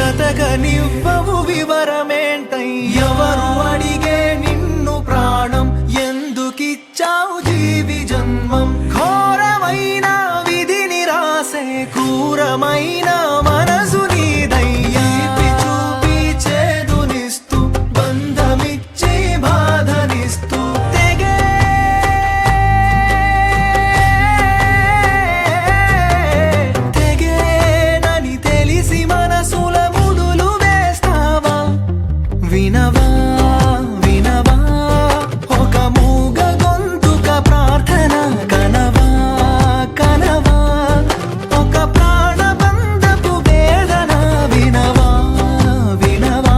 బ్రతకనివ్వవు వివరమేంటై ఎవరు అడిగే నిన్ను ప్రాణం ఎందుకిచ్చావు జీవి జన్మం ఘోరమైన విధిని రాసే క్రూరమైన మనసు నీదయ్యా చూపి చేదునిస్తూ బంధమిచ్చి బాధనిస్తూ తెగేనని తెలిసి మనసుల ముడులు వేస్తావా వినవా వినవా ఒక మూగ గొంతుక ప్రార్థన కనవా కనవా ఒక ప్రాణబంధపు వేదన వినవా వినవా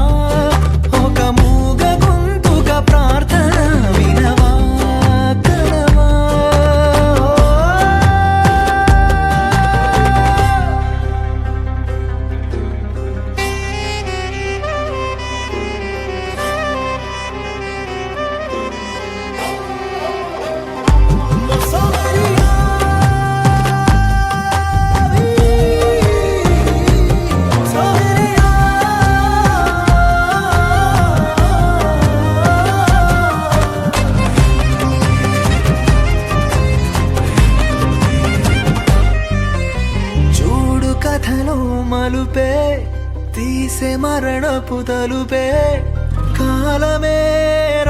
ఒక మూగ గొంతుక ప్రార్థన వినవా కనవా చూడు కథలో మలుపే తీసే మరణపు తలుపే కాలమే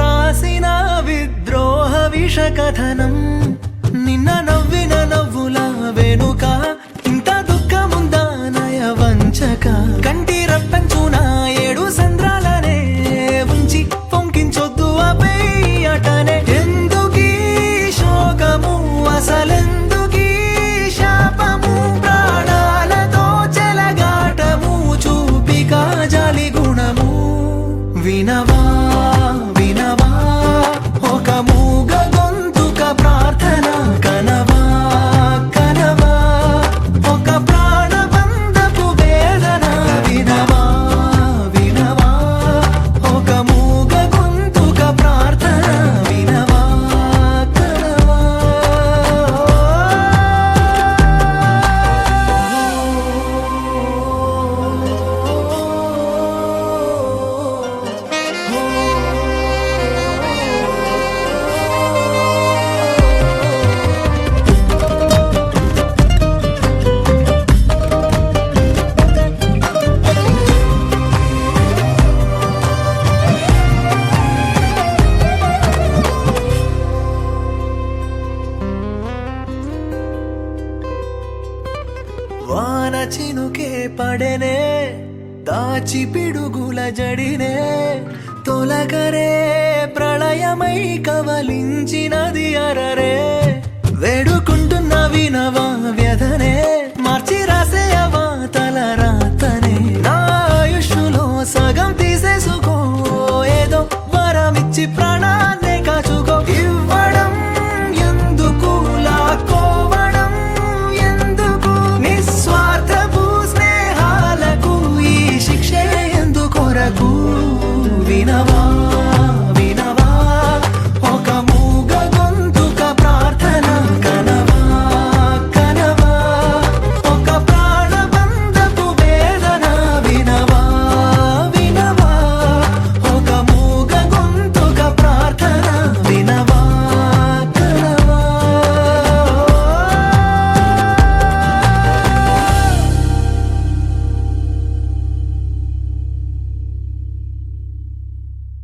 రాసిన విద్రోహ విష కథనం నిన్న నవ్విన నవ్వుల వెనుక ఇంత దుఃఖముందా నయ వంచక కంటి రప్పించున ఏడు సంద్రాలనే ఉంచి పొంకించొద్దు అపై అటనే ఎందుకీ శోకము అసలెందుకీ శాపము ప్రాణాలతో చెలగాటము చూపిక జాలి గుణము వినవా వినవా ఒక మూగ గొంతుక ప్రార్థన కనవా కనవా ఒక ప్రాణబంధపు వేదన వినవా వినవా ఒక మూగ గొంతుక ప్రార్థన వినవా కనవా వాన చినుకే పడెనే దాచి పిడుగుల జడినే తొలగరే ప్రళయమై కవలించినది అరరే వేడుకుంటున్న వినవా వ్యధనే మార్చి రాసేయవా తల రాతనే నా ఆయుష్లో సగం తీసేసుకో ఏదో వరమిచ్చి ప్రాణ